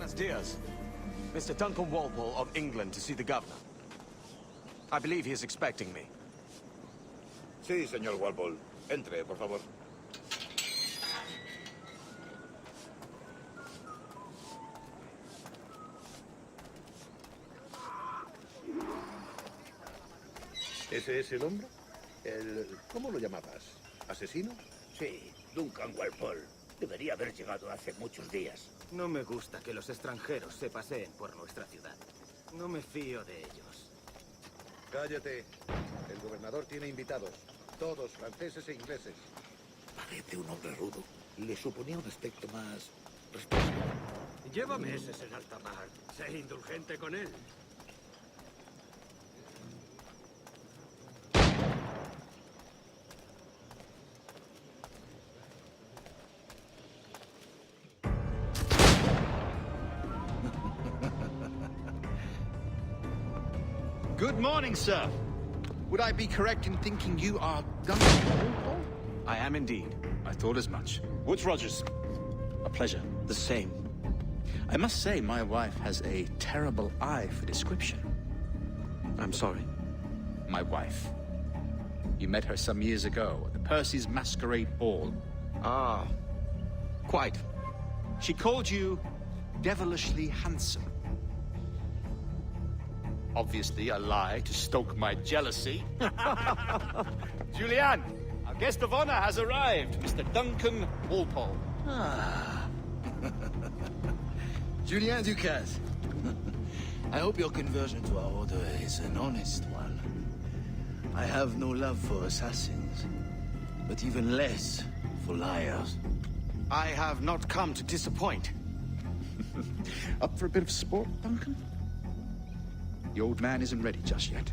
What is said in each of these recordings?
Buenos dias. Mr. Duncan Walpole of England to see the governor. I believe he is expecting me. Sí, señor Walpole. Entre, por favor. ¿Ese es el hombre? ¿Cómo lo llamabas? ¿Asesino? Sí, Duncan Walpole. Debería haber llegado hace muchos días. No me gusta que los extranjeros se paseen por nuestra ciudad. No me fío de ellos. Cállate. El gobernador tiene invitados. Todos franceses e ingleses. Parece un hombre rudo. Le suponía un aspecto más respetuoso. Llévame ese en alta mar. Sé indulgente con él. Good morning, sir. Would I be correct in thinking you are Duncan Walpole? I am indeed. I thought as much. Woods Rogers. A pleasure. The same. I must say, my wife has a terrible eye for description. I'm sorry. My wife. You met her some years ago at the Percy's Masquerade Ball. Ah, quite. She called you devilishly handsome. Obviously a lie to stoke my jealousy. Julianne, our guest of honor has arrived, Mr. Duncan Walpole. Ah. Julien Ducasse. I hope your conversion to our order is an honest one. I have no love for assassins, but even less for liars. I have not come to disappoint. Up for a bit of sport, Duncan? The old man isn't ready just yet.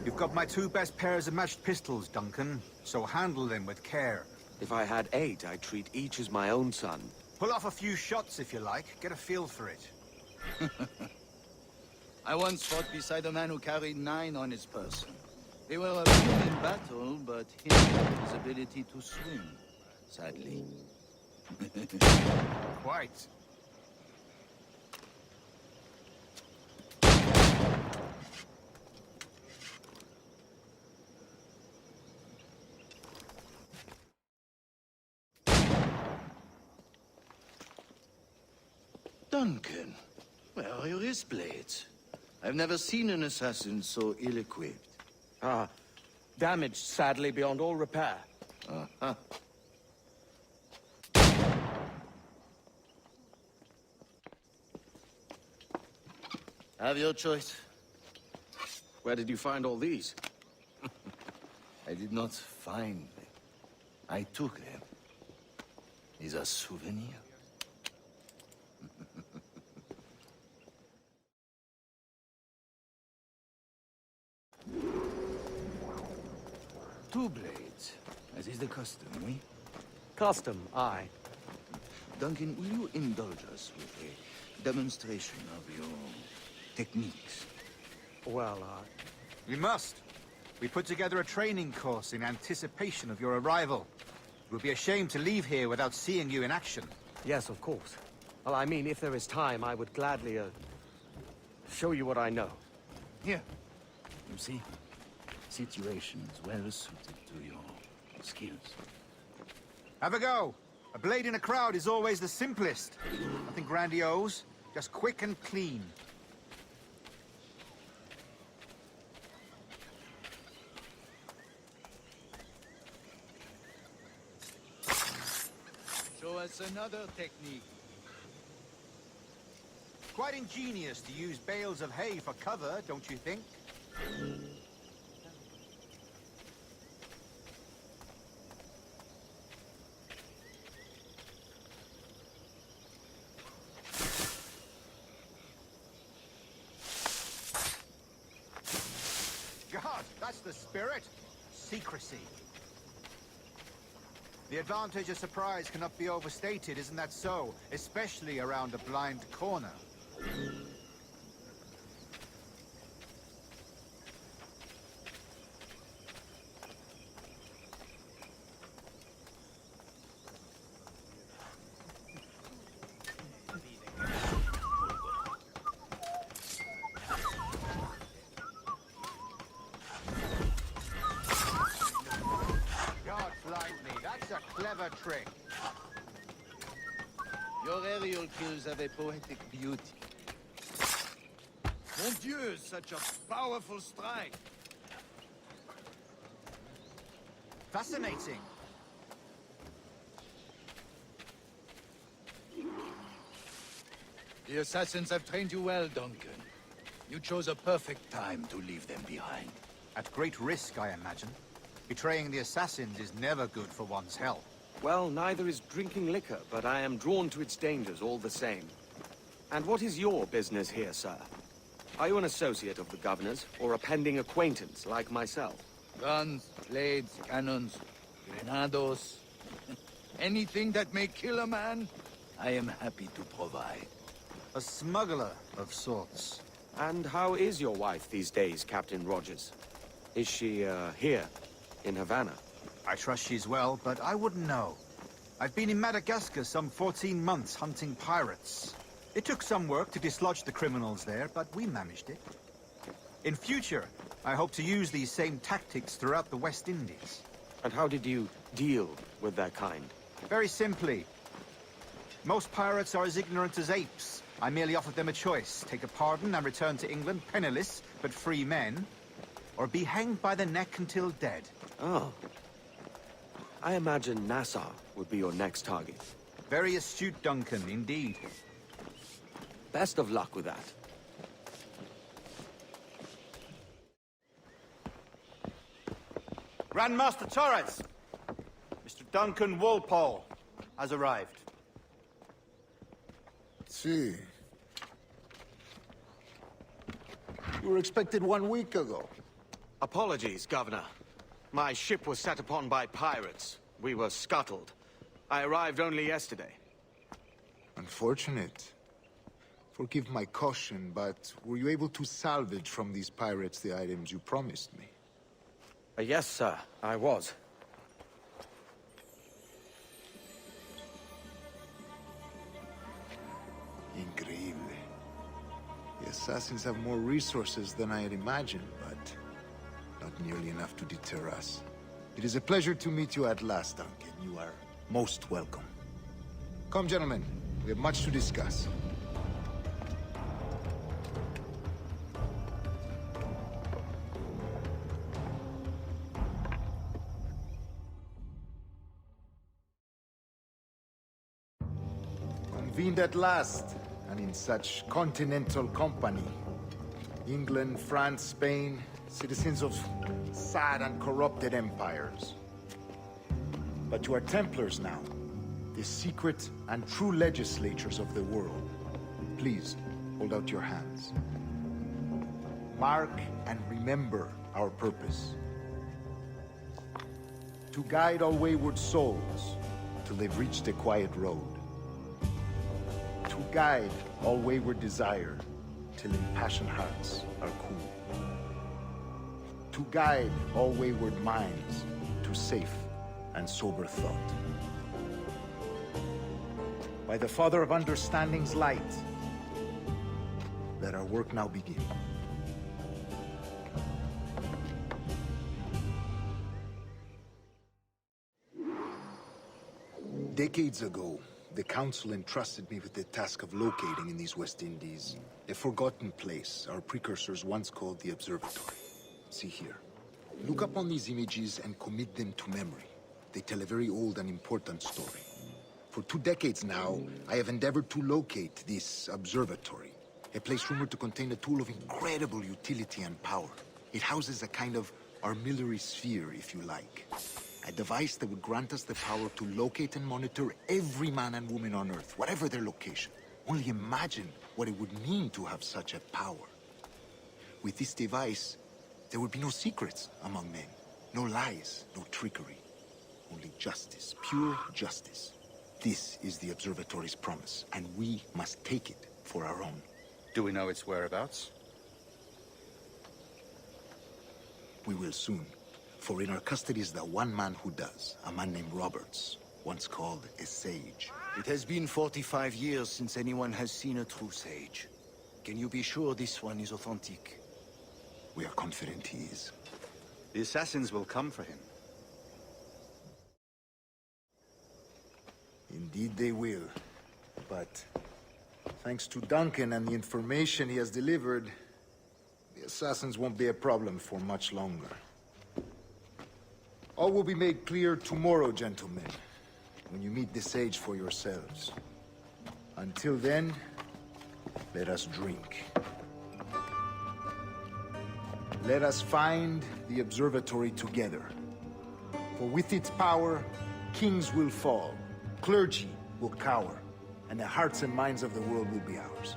You've got my 2 best pairs of matched pistols, Duncan, so handle them with care. If I had 8, I'd treat each as my own son. Pull off a few shots if you like, get a feel for it. I once fought beside a man who carried 9 on his person. They were a few in battle, but he had his ability to swim, sadly. Quite. Duncan, where are your wrist blades? I've never seen an assassin so ill-equipped. Ah, damaged sadly beyond all repair. Uh-huh. Have your choice. Where did you find all these? I did not find them. I took them. These are souvenirs. Two blades, as is the custom, oui? Custom, aye. Duncan, will you indulge us with a demonstration of your techniques? Well, We must. We put together a training course in anticipation of your arrival. It would be a shame to leave here without seeing you in action. yes, of course. Well, I mean, if there is time, I would gladly, show you what I know. Here. You see? Situations well suited to your skills. Have a go. A blade in a crowd is always the simplest. Nothing grandiose, just quick and clean. Show us another technique. Quite ingenious to use bales of hay for cover, don't you think? God, that's the spirit. Secrecy. The advantage of surprise cannot be overstated, isn't that so? Especially around a blind corner. clever trick. Your aerial kills have a poetic beauty. Mon Dieu, such a powerful strike. Fascinating. The assassins have trained you well, Duncan. You chose a perfect time to leave them behind. At great risk, I imagine. Betraying the assassins is never good for one's health. Well, neither is drinking liquor, but I am drawn to its dangers all the same. And what is your business here, sir? Are you an associate of the governor's, or a pending acquaintance like myself? Guns, blades, cannons, grenados. Anything that may kill a man, I am happy to provide. A smuggler of sorts. And how is your wife these days, Captain Rogers? Is she, here, in Havana? I trust she's well, but I wouldn't know. I've been in Madagascar some 14 months hunting pirates. It took some work to dislodge the criminals there, but we managed it. In future, I hope to use these same tactics throughout the West Indies. And how did you deal with their kind? Very simply. Most pirates are as ignorant as apes. I merely offered them a choice. Take a pardon and return to England penniless, but free men. Or be hanged by the neck until dead. Oh. I imagine Nassau would be your next target. Very astute, Duncan, indeed. Best of luck with that. Grand Master Torres! Mr. Duncan Walpole has arrived. See. You were expected 1 week ago. Apologies, Governor. My ship was set upon by pirates. We were scuttled. I arrived only yesterday. Unfortunate. Forgive my caution, but were you able to salvage from these pirates the items you promised me? Yes, sir, I was. Increíble. The assassins have more resources than I had imagined, but not nearly enough to deter us. It is a pleasure to meet you at last, Duncan. You are most welcome. Come, gentlemen. We have much to discuss. Convened at last, and in such continental company. England, France, Spain, citizens of sad and corrupted empires. But you are Templars now, the secret and true legislators of the world. Please, hold out your hands. Mark and remember our purpose. To guide all wayward souls till they've reached a quiet road. To guide all wayward desire till impassioned hearts are cool. To guide all wayward minds to safe and sober thought. By the Father of Understanding's light, let our work now begin. Decades ago, the Council entrusted me with the task of locating in these West Indies a forgotten place our precursors once called the Observatory. See here. Look upon these images and commit them to memory. They tell a very old and important story. For 2 decades now, I have endeavored to locate this observatory, a place rumored to contain a tool of incredible utility and power. It houses a kind of armillary sphere, if you like. A device that would grant us the power to locate and monitor every man and woman on Earth, whatever their location. Only imagine what it would mean to have such a power. With this device, there would be no secrets among men, no lies, no trickery. Only justice, pure justice. This is the Observatory's promise, and we must take it for our own. Do we know its whereabouts? We will soon. For in our custody is the one man who does, a man named Roberts, once called a sage. It has been 45 years since anyone has seen a true sage. Can you be sure this one is authentic? We are confident he is. The assassins will come for him. Indeed they will. But thanks to Duncan and the information he has delivered, the assassins won't be a problem for much longer. All will be made clear tomorrow, gentlemen, when you meet the sage for yourselves. Until then, let us drink. Let us find the observatory together. For with its power, kings will fall, clergy will cower, and the hearts and minds of the world will be ours.